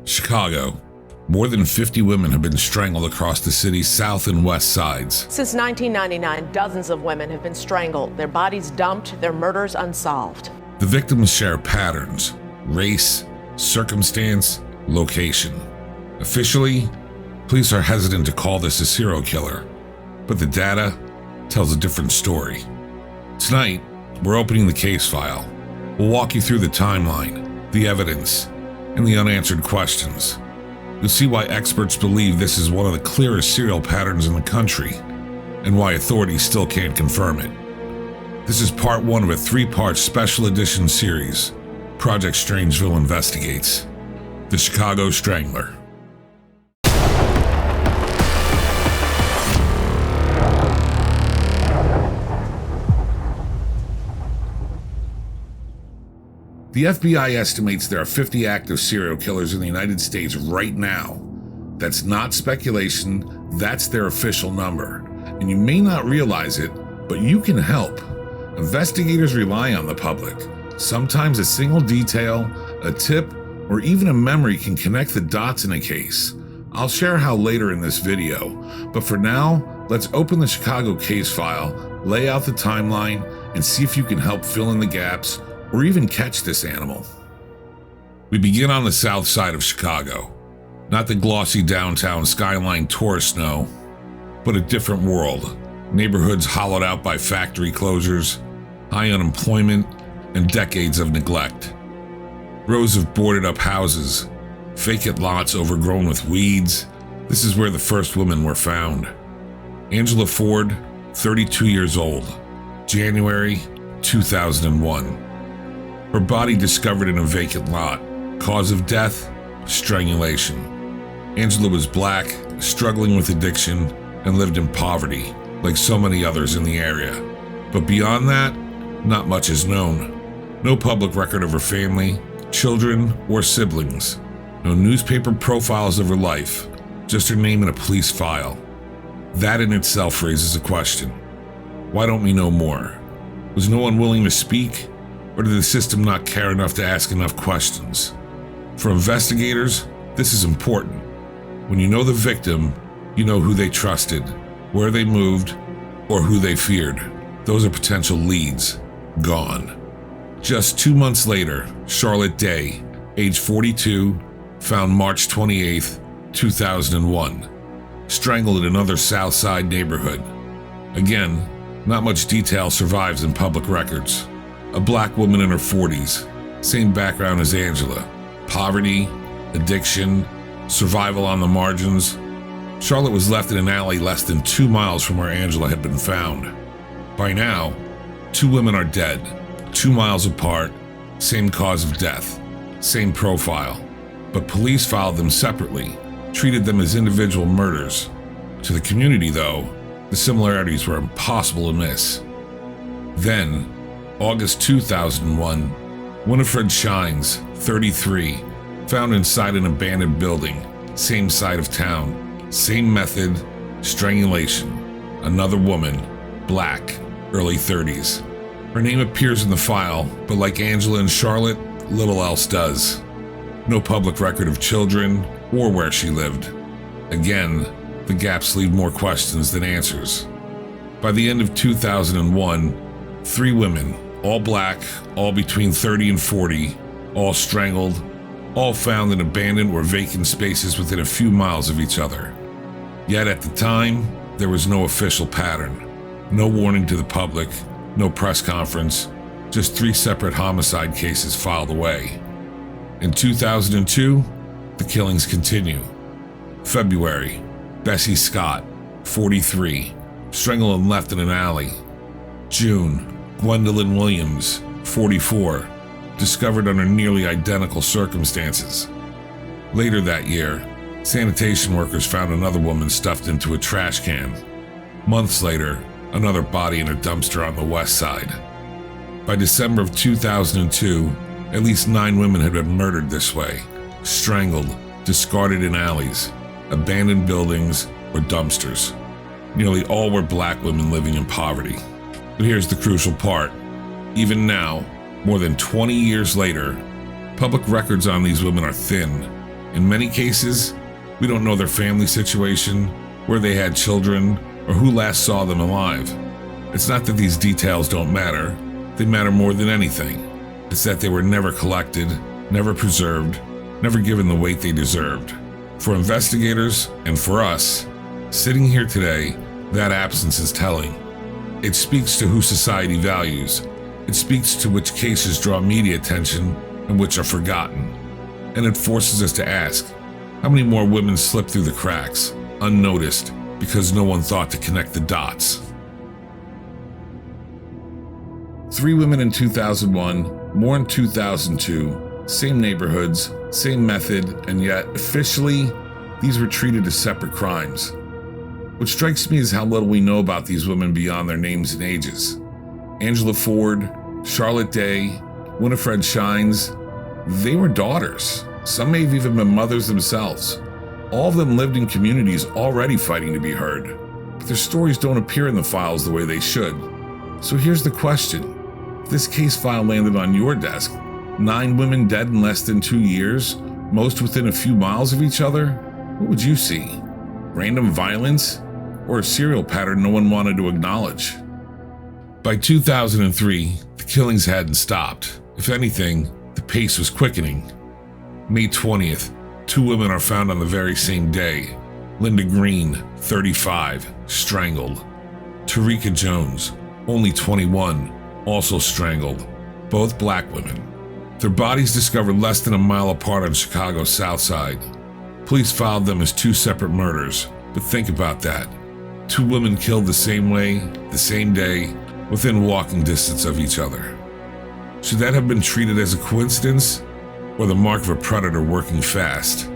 Chicago. More than 50 women have been strangled across the city's south and west sides. Since 1999, dozens of women have been strangled, their bodies dumped, their murders unsolved. The victims share patterns: race, circumstance, location. Officially, police are hesitant to call this a serial killer, but the data tells a different story. Tonight, we're opening the case file. We'll walk you through the timeline, the evidence, and the unanswered questions. You'll see why experts believe this is one of the clearest serial patterns in the country, and why authorities still can't confirm it. This is part one of a three-part special edition series, Project Strangeville Investigates, the Chicago Strangler. The FBI estimates there are 50 active serial killers in the United States right now. That's not speculation, that's their official number. And you may not realize it, but you can help. Investigators rely on the public. Sometimes a single detail, a tip, or even a memory can connect the dots in a case. I'll share how later in this video, but for now, let's open the Chicago case file, lay out the timeline, and see if you can help fill in the gaps or even catch this animal. We begin on the south side of Chicago. Not the glossy downtown skyline tourist snow, but a different world. Neighborhoods hollowed out by factory closures, high unemployment, and decades of neglect. Rows of boarded up houses, vacant lots overgrown with weeds. This is where the first women were found. Angela Ford, 32 years old, January 2001. Her body discovered in a vacant lot. Cause of death, strangulation. Angela was black, struggling with addiction, and lived in poverty, like so many others in the area. But beyond that, not much is known. No public record of her family, children, or siblings. No newspaper profiles of her life, just her name in a police file. That in itself raises a question. Why don't we know more? Was no one willing to speak? Or did the system not care enough to ask enough questions? For investigators, this is important. When you know the victim, you know who they trusted, where they moved, or who they feared. Those are potential leads. Gone. Just 2 months later, Charlotte Day, age 42, found March 28, 2001, strangled in another South Side neighborhood. Again, not much detail survives in public records. A black woman in her 40s, same background as Angela. Poverty, addiction, survival on the margins. Charlotte was left in an alley less than 2 miles from where Angela had been found. By now, 2 women are dead, 2 miles apart, same cause of death, same profile. But police filed them separately, treated them as individual murders. To the community, though, the similarities were impossible to miss. Then, August 2001, Winifred Shines, 33, found inside an abandoned building, same side of town, same method, strangulation. Another woman, black, early 30s. Her name appears in the file, but like Angela and Charlotte, little else does. No public record of children or where she lived. Again, the gaps leave more questions than answers. By the end of 2001, 3 women, all black, all between 30 and 40, all strangled, all found in abandoned or vacant spaces within a few miles of each other. Yet at the time, there was no official pattern, no warning to the public, no press conference, just 3 separate homicide cases filed away. In 2002, the killings continue. February, Bessie Scott, 43, strangled and left in an alley. June, Gwendolyn Williams, 44, discovered under nearly identical circumstances. Later that year, sanitation workers found another woman stuffed into a trash can. Months later, another body in a dumpster on the west side. By December of 2002, at least 9 women had been murdered this way, strangled, discarded in alleys, abandoned buildings, or dumpsters. Nearly all were black women living in poverty. But here's the crucial part. Even now, more than 20 years later, public records on these women are thin. In many cases, we don't know their family situation, where they had children, or who last saw them alive. It's not that these details don't matter. They matter more than anything. It's that they were never collected, never preserved, never given the weight they deserved. For investigators, and for us, sitting here today, that absence is telling. It speaks to who society values. It speaks to which cases draw media attention and which are forgotten. And it forces us to ask, how many more women slip through the cracks, unnoticed, because no one thought to connect the dots? 3 women in 2001, more in 2002, same neighborhoods, same method, and yet, officially, these were treated as separate crimes. What strikes me is how little we know about these women beyond their names and ages. Angela Ford, Charlotte Day, Winifred Shines, they were daughters. Some may have even been mothers themselves. All of them lived in communities already fighting to be heard, but their stories don't appear in the files the way they should. So here's the question. If this case file landed on your desk, 9 women dead in less than 2 years, most within a few miles of each other, what would you see? Random violence? Or a serial pattern no one wanted to acknowledge? By 2003, the killings hadn't stopped. If anything, the pace was quickening. May 20th, 2 women are found on the very same day. Linda Green, 35, strangled. Tarika Jones, only 21, also strangled. Both black women. Their bodies discovered less than a mile apart on Chicago's south side. Police filed them as 2 separate murders, but think about that. 2 women killed the same way, the same day, within walking distance of each other. Should that have been treated as a coincidence, or the mark of a predator working fast?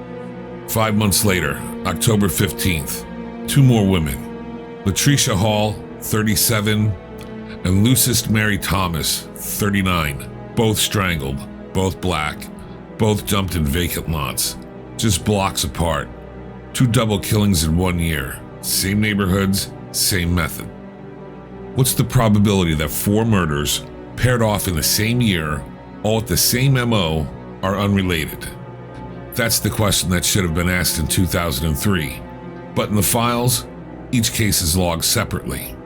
5 months later, October 15th, 2 more women. Latricia Hall, 37, and Lucist Mary Thomas, 39, both strangled, both black, both dumped in vacant lots, just blocks apart. 2 double killings in 1 year, same neighborhoods, same method. What's the probability that 4 murders, paired off in the same year, all with the same MO, are unrelated? That's the question that should have been asked in 2003. But in the files, each case is logged separately.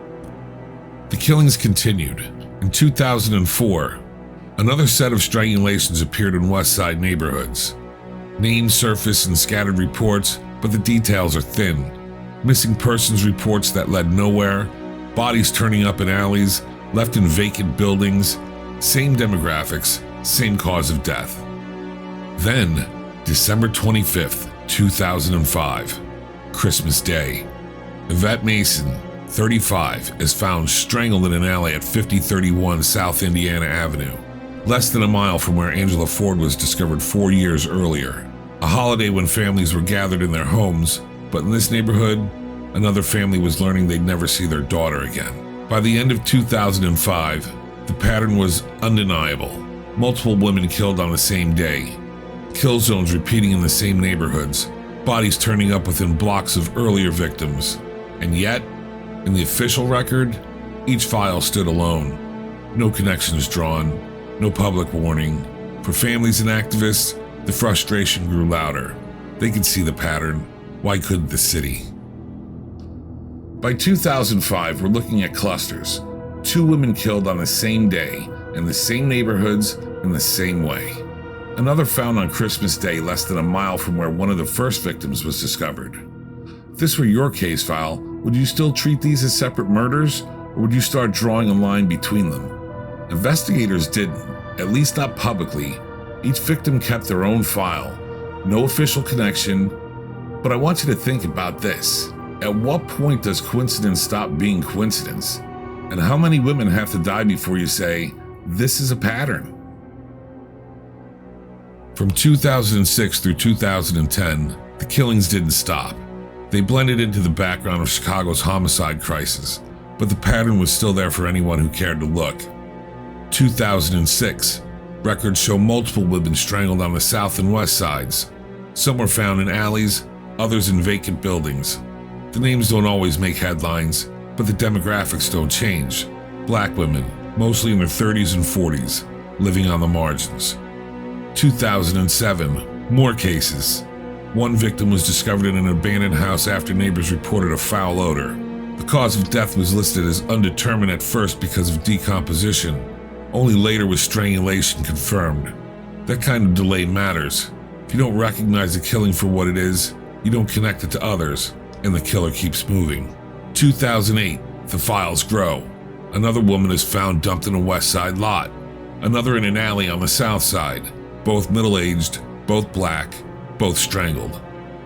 The killings continued. In 2004, another set of strangulations appeared in West Side neighborhoods. Names surface in scattered reports, but the details are thin. Missing persons reports that led nowhere, bodies turning up in alleys, left in vacant buildings, same demographics, same cause of death. Then, December 25th, 2005, Christmas Day. Yvette Mason, 35, is found strangled in an alley at 5031 South Indiana Avenue, less than a mile from where Angela Ford was discovered 4 years earlier. A holiday when families were gathered in their homes, but in this neighborhood, another family was learning they'd never see their daughter again. By the end of 2005, the pattern was undeniable. Multiple women killed on the same day. Kill zones repeating in the same neighborhoods. Bodies turning up within blocks of earlier victims. And yet, in the official record, each file stood alone. No connections drawn, no public warning. For families and activists, the frustration grew louder. They could see the pattern. Why couldn't the city? By 2005, we're looking at clusters. 2 women killed on the same day, in the same neighborhoods, in the same way. Another found on Christmas Day less than a mile from where one of the first victims was discovered. If this were your case file, would you still treat these as separate murders, or would you start drawing a line between them? Investigators didn't, at least not publicly. Each victim kept their own file, no official connection, but I want you to think about this. At what point does coincidence stop being coincidence? And how many women have to die before you say, this is a pattern? From 2006 through 2010, the killings didn't stop. They blended into the background of Chicago's homicide crisis, but the pattern was still there for anyone who cared to look. 2006, records show multiple women strangled on the south and west sides. Some were found in alleys, others in vacant buildings. The names don't always make headlines, but the demographics don't change. Black women, mostly in their 30s and 40s, living on the margins. 2007, more cases. One victim was discovered in an abandoned house after neighbors reported a foul odor. The cause of death was listed as undetermined at first because of decomposition. Only later was strangulation confirmed. That kind of delay matters. If you don't recognize the killing for what it is, you don't connect it to others, and the killer keeps moving. 2008, the files grow. Another woman is found dumped in a west side lot. Another in an alley on the south side. Both middle-aged, both black, both strangled.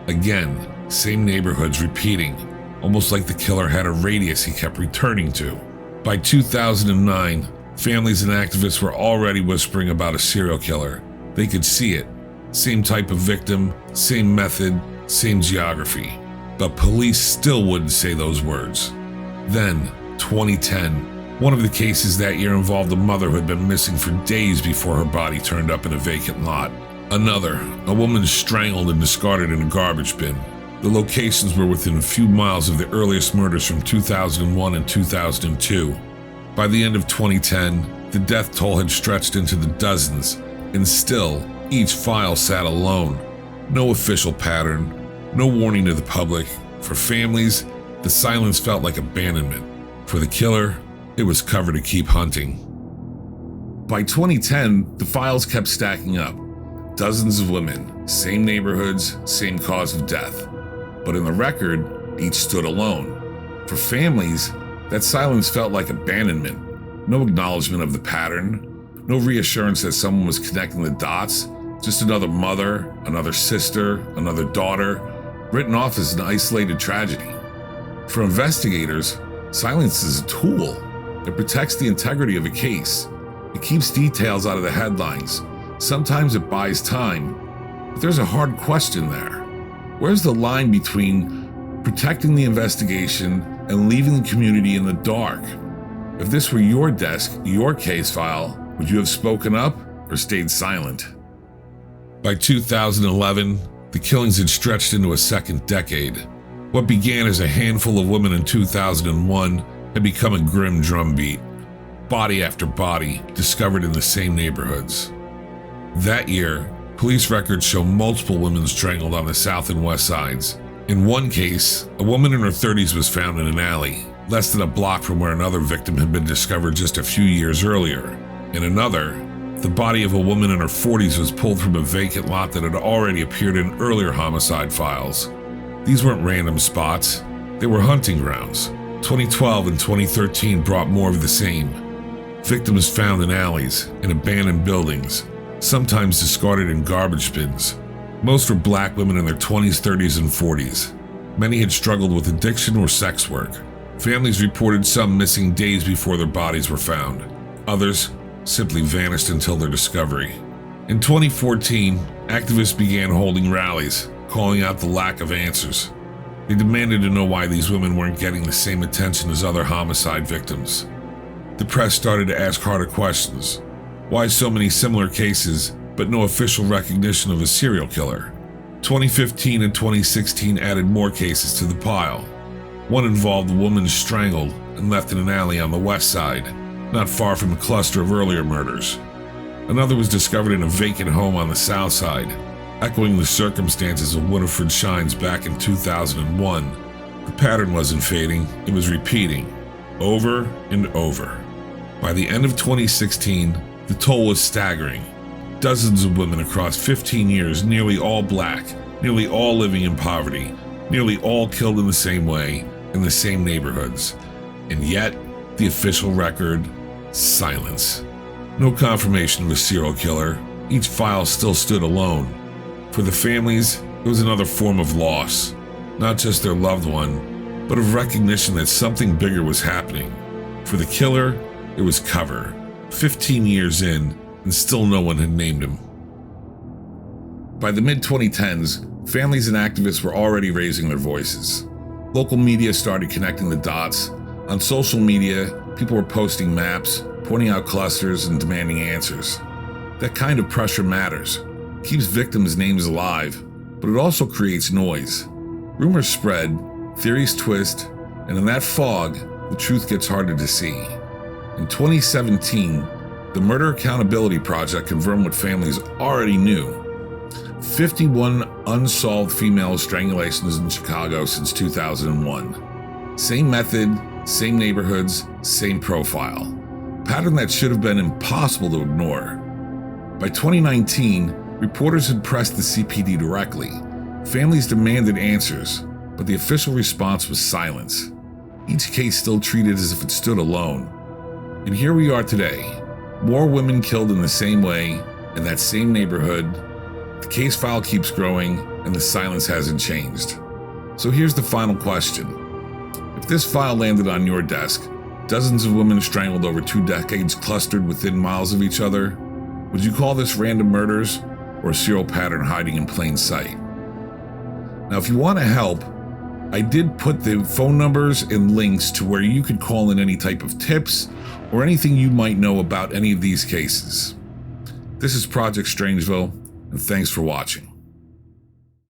Again, same neighborhoods repeating, almost like the killer had a radius he kept returning to. By 2009, families and activists were already whispering about a serial killer. They could see it. Same type of victim, same method, same geography. But police still wouldn't say those words. Then, 2010, one of the cases that year involved a mother who had been missing for days before her body turned up in a vacant lot. Another, a woman strangled and discarded in a garbage bin. The locations were within a few miles of the earliest murders from 2001 and 2002. By the end of 2010, the death toll had stretched into the dozens, and still, each file sat alone. No official pattern, no warning to the public. For families, the silence felt like abandonment. For the killer, it was cover to keep hunting. By 2010, the files kept stacking up. Dozens of women, same neighborhoods, same cause of death. But in the record, each stood alone. For families, that silence felt like abandonment. No acknowledgement of the pattern, no reassurance that someone was connecting the dots, just another mother, another sister, another daughter, written off as an isolated tragedy. For investigators, silence is a tool. It protects the integrity of a case. It keeps details out of the headlines. Sometimes it buys time. But there's a hard question there. Where's the line between protecting the investigation and leaving the community in the dark? If this were your desk, your case file, would you have spoken up or stayed silent? By 2011, the killings had stretched into a second decade. What began as a handful of women in 2001 had become a grim drumbeat. Body after body discovered in the same neighborhoods. That year, police records show multiple women strangled on the south and west sides. In one case, a woman in her 30s was found in an alley, less than a block from where another victim had been discovered just a few years earlier. In another, the body of a woman in her 40s was pulled from a vacant lot that had already appeared in earlier homicide files. These weren't random spots, they were hunting grounds. 2012 and 2013 brought more of the same. Victims found in alleys, in abandoned buildings, sometimes discarded in garbage bins. Most were black women in their 20s, 30s, and 40s. Many had struggled with addiction or sex work. Families reported some missing days before their bodies were found. Others simply vanished until their discovery. In 2014, activists began holding rallies, calling out the lack of answers. They demanded to know why these women weren't getting the same attention as other homicide victims. The press started to ask harder questions. Why so many similar cases, but no official recognition of a serial killer? 2015 and 2016 added more cases to the pile. One involved a woman strangled and left in an alley on the west side, not far from a cluster of earlier murders. Another was discovered in a vacant home on the south side, echoing the circumstances of Winifred Shine's back in 2001. The pattern wasn't fading, it was repeating, over and over. By the end of 2016, the toll was staggering. Dozens of women across 15 years, nearly all black, nearly all living in poverty, nearly all killed in the same way, in the same neighborhoods. And yet, the official record, silence. No confirmation of a serial killer. Each file still stood alone. For the families, it was another form of loss, not just their loved one, but of recognition that something bigger was happening. For the killer, it was cover. 15 years in, and still no one had named him. By the mid-2010s, families and activists were already raising their voices. Local media started connecting the dots. On social media, people were posting maps, pointing out clusters, and demanding answers. That kind of pressure matters. It keeps victims' names alive, but it also creates noise. Rumors spread, theories twist, and in that fog, the truth gets harder to see. In 2017, the Murder Accountability Project confirmed what families already knew. 51 unsolved female strangulations in Chicago since 2001. Same method, same neighborhoods, same profile. Pattern that should have been impossible to ignore. By 2019, reporters had pressed the CPD directly. Families demanded answers, but the official response was silence. Each case still treated as if it stood alone. And here we are today. More women killed in the same way, in that same neighborhood. The case file keeps growing, and the silence hasn't changed. So here's the final question. If this file landed on your desk, dozens of women strangled over 2 decades clustered within miles of each other, would you call this random murders or a serial pattern hiding in plain sight? Now, if you want to help, I did put the phone numbers and links to where you could call in any type of tips or anything you might know about any of these cases. This is Project Strangeville, and thanks for watching.